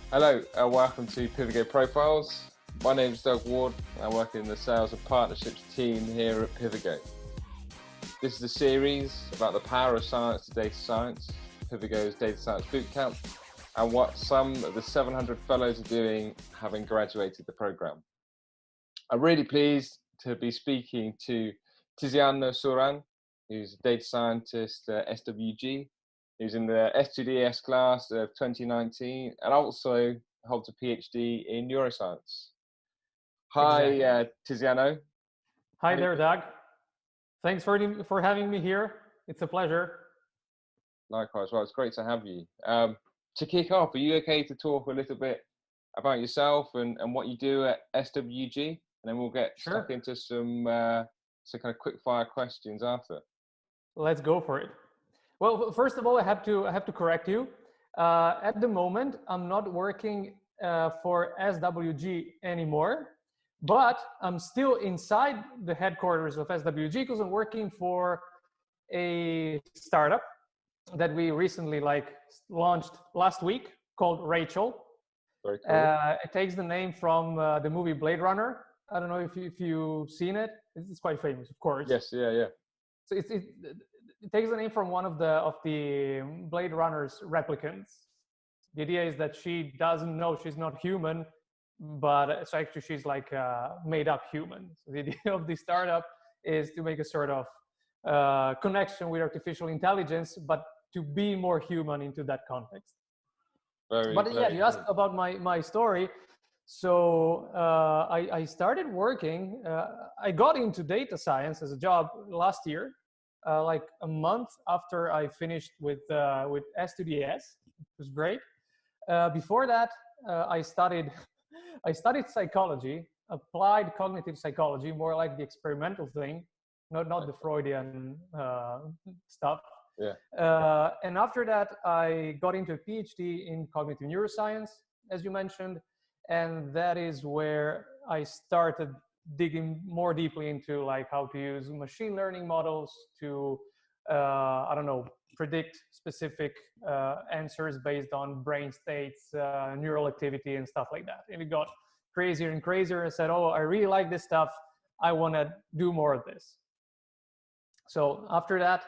Hello, welcome to Pivigo Profiles. My name is Doug Ward. I work in the sales and partnerships team here at Pivigo. This is a series about the power of science to data science, Pivigo's data science bootcamp, and what some of the 700 fellows are doing having graduated the program. I'm really pleased to be speaking to Tiziano, who's a data scientist at SWG. Who's in the S2DS class of 2019 and also holds a PhD in neuroscience. Hi, Tiziano. Hi there, Doug. Thanks for having me here. It's a pleasure. Likewise. Well, it's great to have you. To kick off, are you okay to talk a little bit about yourself and what you do at SWG? And then we'll get stuck into some kind of quick fire questions after. Let's go for it. Well, first of all, I have to correct you. At the moment, I'm not working for SWG anymore, but I'm still inside the headquarters of SWG because I'm working for a startup that we recently launched last week called Rachel. Very cool. It takes the name from the movie Blade Runner. I don't know if you've seen it. It's quite famous, of course. Yes, yeah. So it takes the name from one of the Blade Runner's replicants. The idea is that she doesn't know she's not human, but so actually she's like a made-up human. So the idea of the startup is to make a sort of connection with artificial intelligence, but to be more human into that context. You asked about my story. So I started working. I got into data science as a job last year. Like a month after I finished with S2DS. It was great. Before that, I studied psychology, applied cognitive psychology, more like the experimental thing, not the Freudian stuff. Yeah. And after that, I got into a PhD in cognitive neuroscience, as you mentioned, and that is where I started digging more deeply into like how to use machine learning models to predict specific answers based on brain states, neural activity and stuff like that. And it got crazier and crazier. I said, oh, I really like this stuff. I want to do more of this. So after that,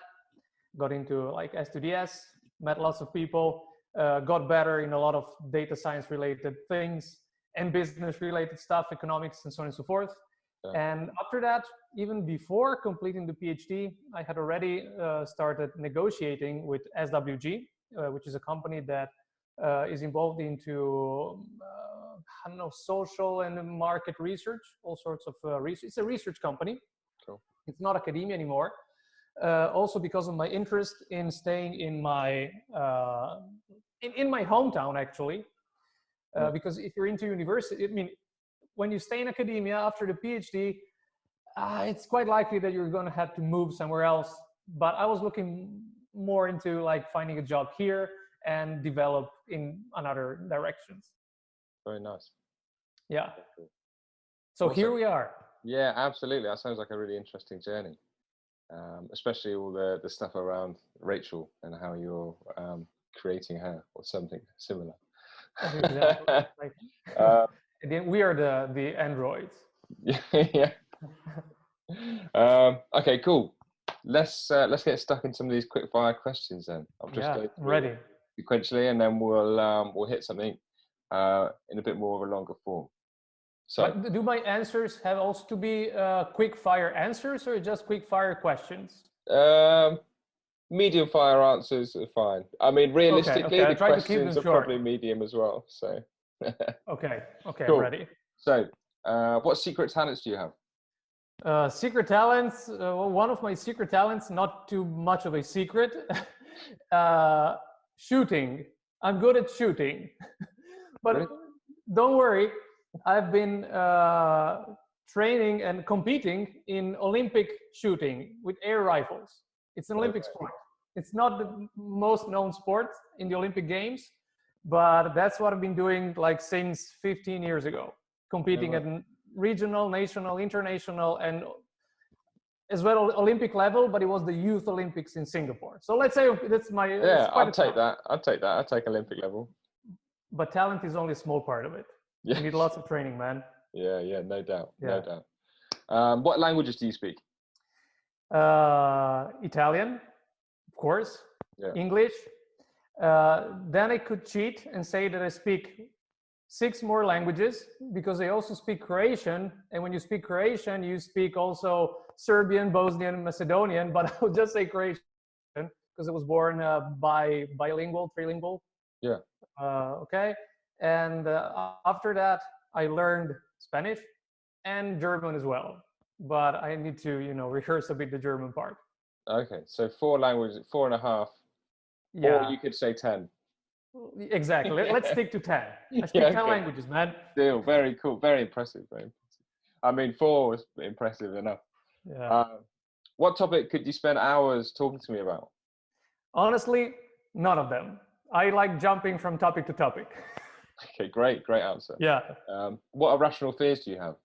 got into like S2DS, met lots of people, got better in a lot of data science related things and business related stuff, economics and so on and so forth. Yeah. And after that, even before completing the PhD, I had already started negotiating with SWG, which is a company that is involved into, social and market research, all sorts of research. It's a research company. Cool. It's not academia anymore. Also because of my interest in staying in my hometown, actually. Because if you're into university, when you stay in academia after the PhD, it's quite likely that you're going to have to move somewhere else. But I was looking more into like finding a job here and develop in another directions. Very nice. Yeah. So awesome. Here we are. Yeah, absolutely. That sounds like a really interesting journey, especially all the stuff around Rachel and how you're creating her or something similar. Exactly. And then we are the androids. Yeah. Okay, cool. Let's get stuck in some of these quick fire questions then. I'll just go ready sequentially, and then we'll hit something in a bit more of a longer form. So, but do my answers have also to be quick fire answers or just quick fire questions? Medium fire answers are fine. I mean, realistically, the questions are probably medium as well. So. Okay, cool. I'm ready. So, what secret talents do you have? Secret talents. One of my secret talents, not too much of a secret, shooting. I'm good at shooting, but really? Don't worry. I've been training and competing in Olympic shooting with air rifles. It's an Olympic sport. It's not the most known sport in the Olympic Games, but that's what I've been doing like since 15 years ago, competing at regional, national, international, and as well Olympic level, but it was the Youth Olympics in Singapore. So let's say that's my... Yeah, I'll take that. I'll take Olympic level. but talent is only a small part of it. Yeah. You need lots of training, man. Yeah, no doubt, Yeah. no doubt. What languages do you speak? Italian, of course, Yeah. English. Then I could cheat and say that I speak 6 more languages because I also speak Croatian. And when you speak Croatian, you speak also Serbian, Bosnian, and Macedonian. But I would just say Croatian because I was born bilingual, trilingual. Yeah. Okay. And after that, I learned Spanish and German as well. But I need to, rehearse a bit the German part. Okay, so 4 languages, 4.5. Yeah. Or you could say 10. Exactly. Let's stick to 10. I speak Yeah, 10 okay. languages, man. Still, very cool, very impressive, very impressive. I mean, 4 was impressive enough. Yeah. What topic could you spend hours talking to me about? Honestly, none of them. I like jumping from topic to topic. Okay, great answer. Yeah. What irrational fears do you have?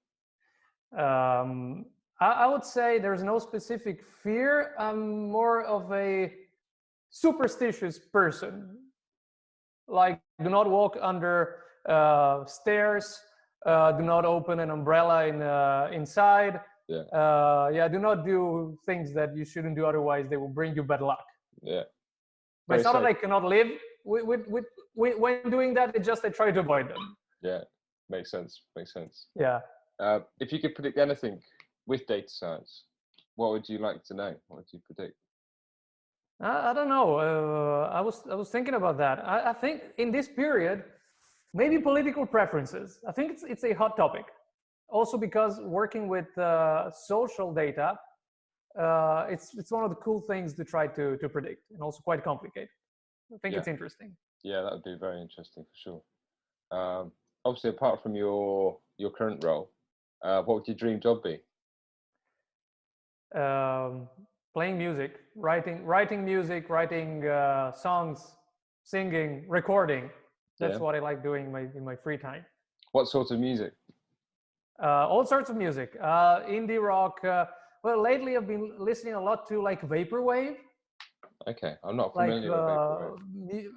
I would say there's no specific fear. I'm more of a superstitious person. Like, do not walk under stairs. Do not open an umbrella inside. Yeah. Do not do things that you shouldn't do, otherwise they will bring you bad luck. Yeah. But it's not that I cannot live when doing that. It's just I try to avoid them. Yeah, makes sense. Yeah. If you could predict anything with data science, what would you like to know? What would you predict? I don't know. I was thinking about that. I think in this period, maybe political preferences. I think it's a hot topic. Also because working with social data, it's one of the cool things to try to predict, and also quite complicated. I think it's interesting. Yeah, that would be very interesting for sure. Obviously, apart from your current role, what would your dream job be? Playing music, writing music, writing songs, singing, recording. That's what I like doing in my free time. What sort of music? All sorts of music. Indie rock. Well, lately I've been listening a lot to like vaporwave. Okay, I'm not familiar with vaporwave.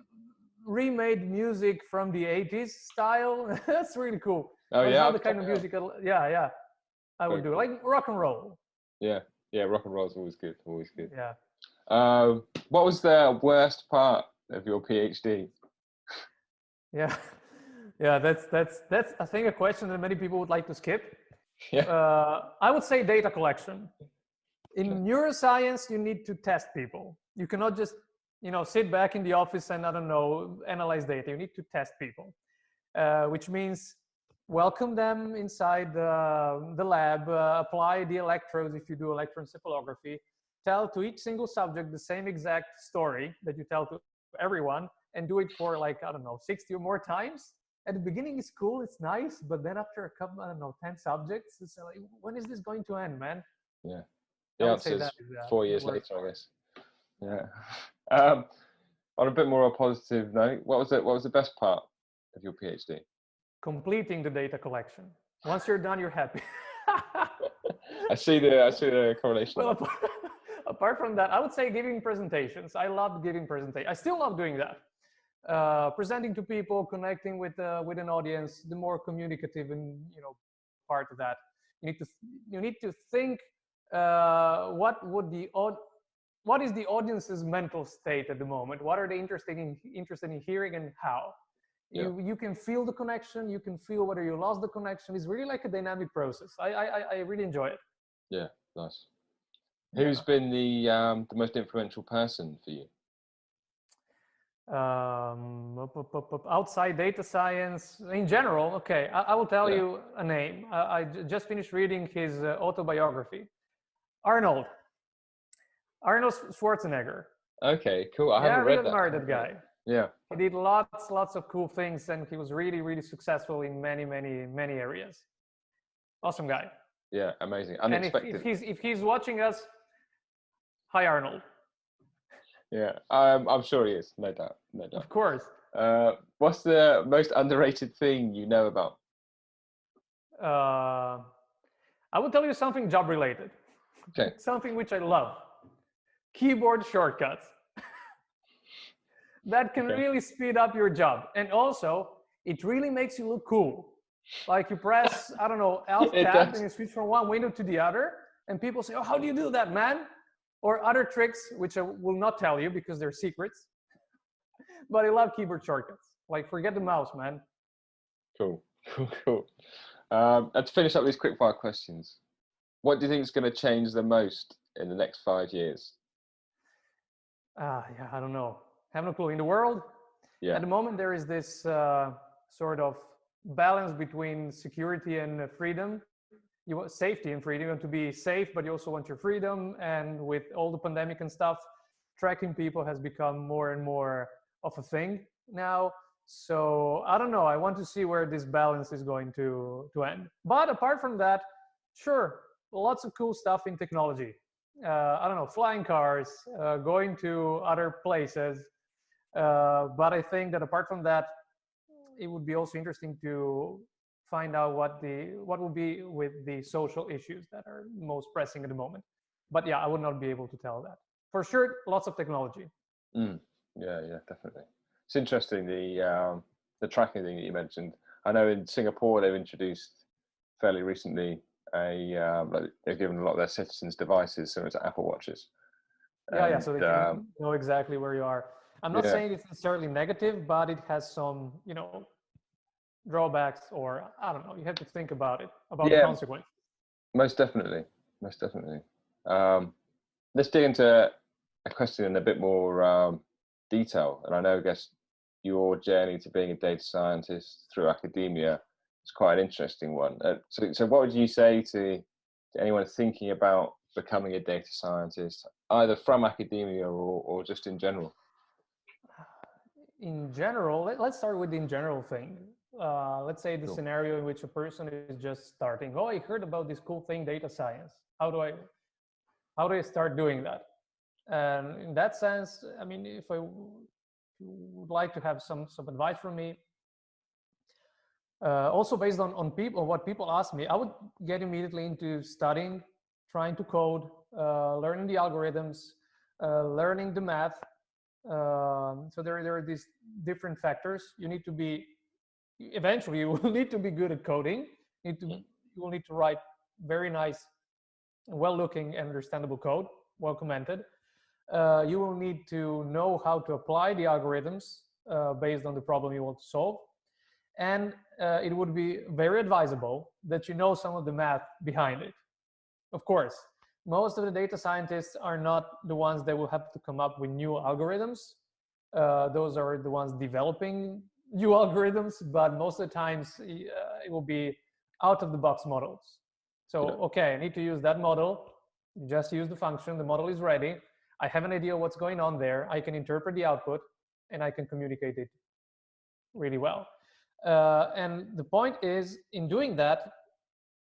Remade music from the 80s style. That's really cool. Oh, That's yeah, not the kind of music. I would do like rock and roll. Yeah, rock and roll is always good. Yeah. What was the worst part of your PhD? Yeah, that's I think a question that many people would like to skip. Yeah. I would say data collection. In neuroscience, you need to test people. You cannot just sit back in the office and analyze data. You need to test people, which means welcome them inside the lab, apply the electrodes if you do electroencephalography, tell to each single subject the same exact story that you tell to everyone, and do it for 60 or more times. At the beginning it's cool, it's nice, but then after a couple, 10 subjects, it's like, when is this going to end, man? Yeah. I would say that is, 4 years later, I guess. Yeah. On a bit more of a positive note, what was the best part of your PhD? Completing the data collection. Once you're done, you're happy. I see the correlation. Well, apart from that, I would say giving presentations. I loved giving presentations. I still love doing that. Presenting to people, connecting with an audience, the more communicative and part of that. You need to think what is the audience's mental state at the moment? What are they interested in hearing, and how? You can feel the connection. You can feel whether you lost the connection. It's really like a dynamic process. I really enjoy it. Yeah, nice. Who's been the most influential person for you? Outside data science in general. Okay, I will tell you a name. I just finished reading his autobiography. Arnold Schwarzenegger. Okay, cool. I haven't read that. I admire that guy. Yeah. He did lots of cool things, and he was really, really successful in many areas. Awesome guy. Yeah, amazing. Unexpected. And if he's watching us, hi Arnold. Yeah, I'm sure he is. No doubt. Of course. What's the most underrated thing you know about? I will tell you something job related. Okay. Something which I love. Keyboard shortcuts. That can really speed up your job. And also, it really makes you look cool. Like you press, I don't know, Alt It Tab, does. and you switch from one window to the other, and people say, "Oh, how do you do that, man?" Or other tricks, which I will not tell you because they're secrets. But I love keyboard shortcuts. Like, forget the mouse, man. Cool, cool. And to finish up these quickfire questions, what do you think is going to change the most in the next 5 years? Yeah, I don't know. Have no clue. In the world, Yeah. at the moment, there is this sort of balance between security and freedom. You want safety and freedom. You want to be safe, but you also want your freedom. And with all the pandemic and stuff, tracking people has become more and more of a thing now. So I don't know. I want to see where this balance is going to end. But apart from that, sure, lots of cool stuff in technology. I don't know, flying cars, going to other places. But I think that apart from that, it would be also interesting to find out what will be with the social issues that are most pressing at the moment. But yeah, I would not be able to tell that. For sure, lots of technology. Yeah, definitely. It's interesting the tracking thing that you mentioned. I know in Singapore they've introduced fairly recently like they've given a lot of their citizens devices similar to Apple Watches. Yeah, so they can know exactly where you are. I'm not Yeah. saying it's necessarily negative, but it has some, drawbacks, or I don't know. You have to think about it, about the consequence. Most definitely. Let's dig into a question in a bit more detail. And I guess your journey to being a data scientist through academia is quite an interesting one. So what would you say to anyone thinking about becoming a data scientist, either from academia or just in general? In general, let's start with the in general thing. Let's say the scenario in which a person is just starting. Oh, I heard about this cool thing, data science. How do I start doing that? And in that sense, I mean, if you would like to have some advice from me, also based on people, what people ask me, I would get immediately into studying, trying to code, learning the algorithms, learning the math. So there are these different factors. You need to be, eventually you will need to be good at coding. You will need to write very nice, well-looking and understandable code, well commented. You will need to know how to apply the algorithms based on the problem you want to solve. And it would be very advisable that you know some of the math behind it. Of course, most of the data scientists are not the ones that will have to come up with new algorithms. Those are the ones developing new algorithms, but most of the times it will be out of the box models. So, okay, I need to use that model. Just use the function, the model is ready. I have an idea what's going on there. I can interpret the output and I can communicate it really well. And the point is, in doing that,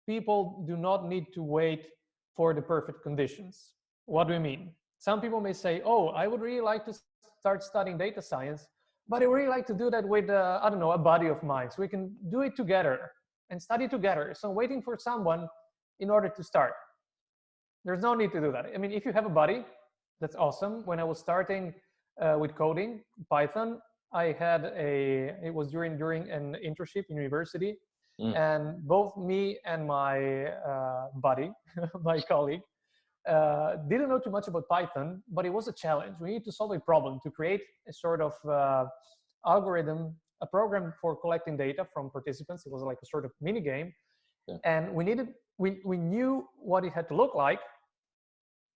people do not need to wait for the perfect conditions. What do we mean? Some people may say, oh, I would really like to start studying data science, but I would really like to do that with, I don't know, a buddy of mine. So we can do it together and study together. So I'm waiting for someone in order to start. There's no need to do that. I mean, if you have a buddy, that's awesome. When I was starting with coding, Python, it was during an internship in university. And both me and my buddy, my colleague, didn't know too much about Python, but it was a challenge. We need to solve a problem to create a sort of algorithm, a program for collecting data from participants. It was like a sort of mini game. And we knew what it had to look like.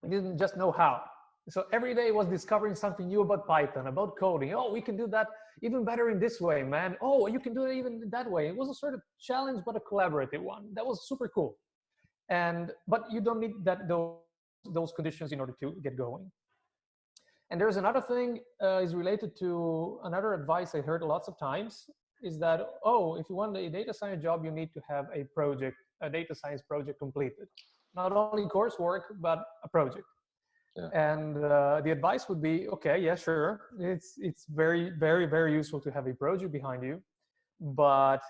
We didn't just know how. So every day was discovering something new about Python, about coding. Oh, we can do that even better in this way, man. Oh, you can do it even that way. It was a sort of challenge, but a collaborative one. That was super cool. But you don't need those conditions in order to get going. And there's another thing is related to another advice I heard lots of times is that, oh, if you want a data science job, you need to have a data science project completed. Not only coursework, but a project. And the advice would be, okay, yeah, sure. It's very, very, very useful to have a project behind you, but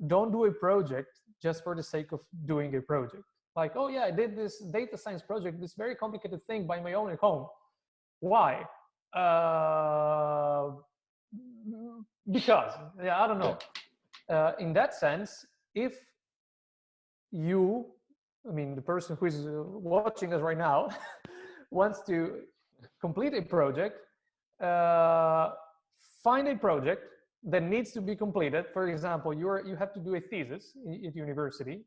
don't do a project just for the sake of doing a project. Like, oh yeah, I did this data science project, this very complicated thing by my own at home. Why? Because, I don't know. In that sense, if you, the person who is watching us right now wants to complete a project, find a project that needs to be completed. For example, you have to do a thesis at university,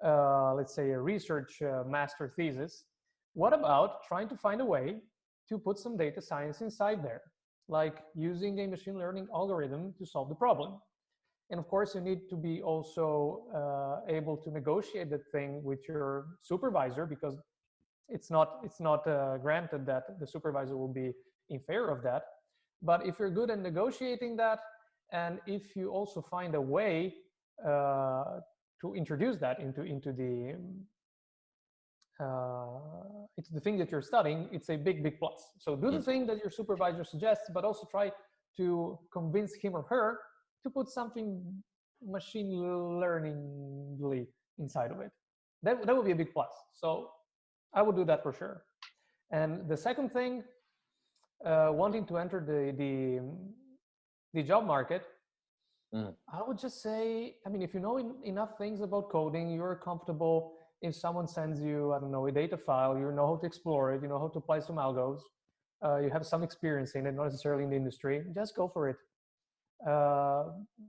let's say a research master thesis. What about trying to find a way to put some data science inside there, like using a machine learning algorithm to solve the problem? And of course, you need to be also able to negotiate that thing with your supervisor, because it's not granted that the supervisor will be in favor of that. But if you're good at negotiating that, and if you also find a way to introduce that into the thing that you're studying, it's a big plus. So do the thing that your supervisor suggests, but also try to convince him or her to put something machine learningly inside of it. That would be a big plus. So I would do that for sure. And the second thing, wanting to enter the job market, I would just say, if you know enough things about coding, you're comfortable. If someone sends you, I don't know, a data file, you know how to explore it, you know how to apply some algos, you have some experience in it, not necessarily in the industry, just go for it.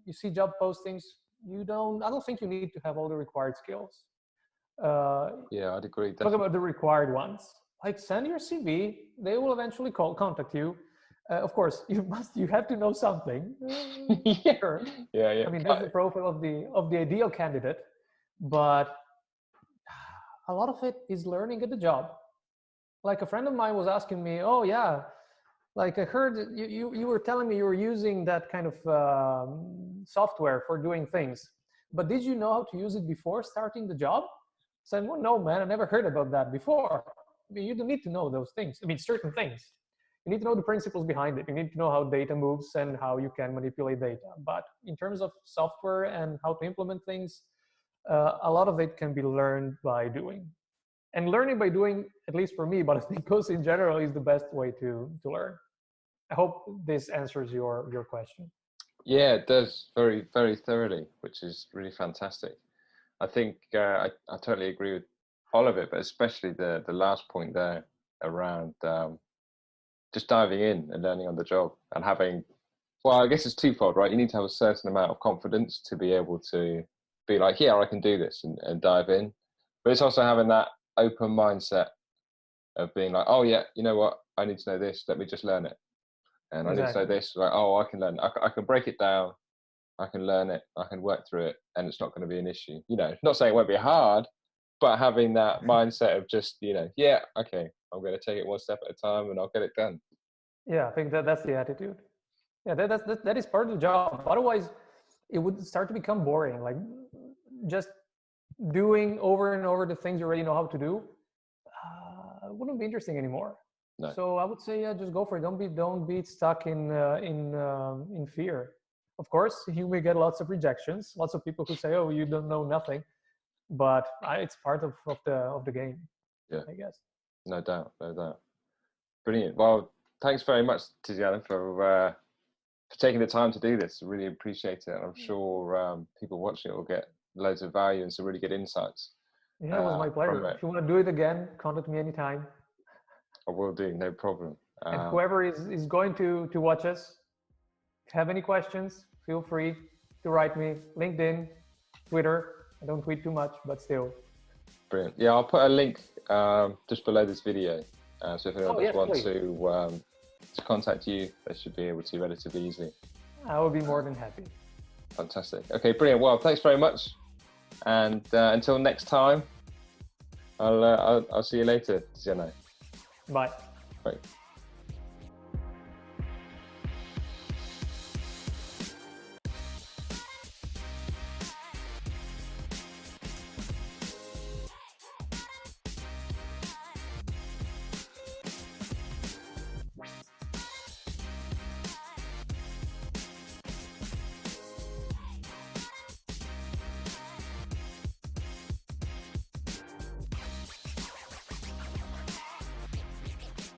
You see job postings, I don't think you need to have all the required skills. Yeah, I'd agree. Talk about the required ones. Like, send your CV, they will eventually contact you. Of course, you have to know something. Sure. Yeah. That's the profile of the ideal candidate, but a lot of it is learning at the job. Like, a friend of mine was asking me, oh yeah, like, I heard you were telling me you were using that kind of software for doing things, but did you know how to use it before starting the job? I said, well, no, man, I never heard about that before. You don't need to know those things. Certain things. You need to know the principles behind it. You need to know how data moves and how you can manipulate data. But in terms of software and how to implement things, a lot of it can be learned by doing. And learning by doing, at least for me, but I think also in general, is the best way to learn. I hope this answers your question. Yeah, it does, very, very thoroughly, which is really fantastic. I think I totally agree with all of it, but especially the last point there around just diving in and learning on the job and having, well, I guess it's twofold, right? You need to have a certain amount of confidence to be able to be like, yeah, I can do this and dive in. But it's also having that open mindset of being like, oh yeah, you know what? I need to know this. Let me just learn it. And I need to know this. Like, oh, I can learn. I can break it down. I can learn it. I can work through it, and it's not going to be an issue. Not saying it won't be hard, but having that mindset of just, yeah, okay, I'm going to take it one step at a time, and I'll get it done. Yeah, I think that's the attitude. Yeah, that is part of the job. Otherwise, it would start to become boring. Like, just doing over and over the things you already know how to do wouldn't be interesting anymore. No. So I would say, just go for it. Don't be stuck in fear. Of course, you may get lots of rejections. Lots of people who say, "Oh, you don't know nothing," but it's part of the game. Yeah, I guess. No doubt. Brilliant. Well, thanks very much, Tiziano, for taking the time to do this. I really appreciate it, and I'm sure people watching it will get loads of value and some really good insights. Yeah, it was my pleasure. If you want to do it again, contact me anytime. I will do, no problem. And whoever is going to watch us, if you have any questions, feel free to write me. LinkedIn, Twitter. I don't tweet too much, but still. Brilliant. Yeah, I'll put a link just below this video. So if anyone wants to contact you, they should be able to relatively easily. I will be more than happy. Fantastic. Okay, brilliant. Well, thanks very much. And until next time, I'll see you later, Tiziano. Bye. Bye.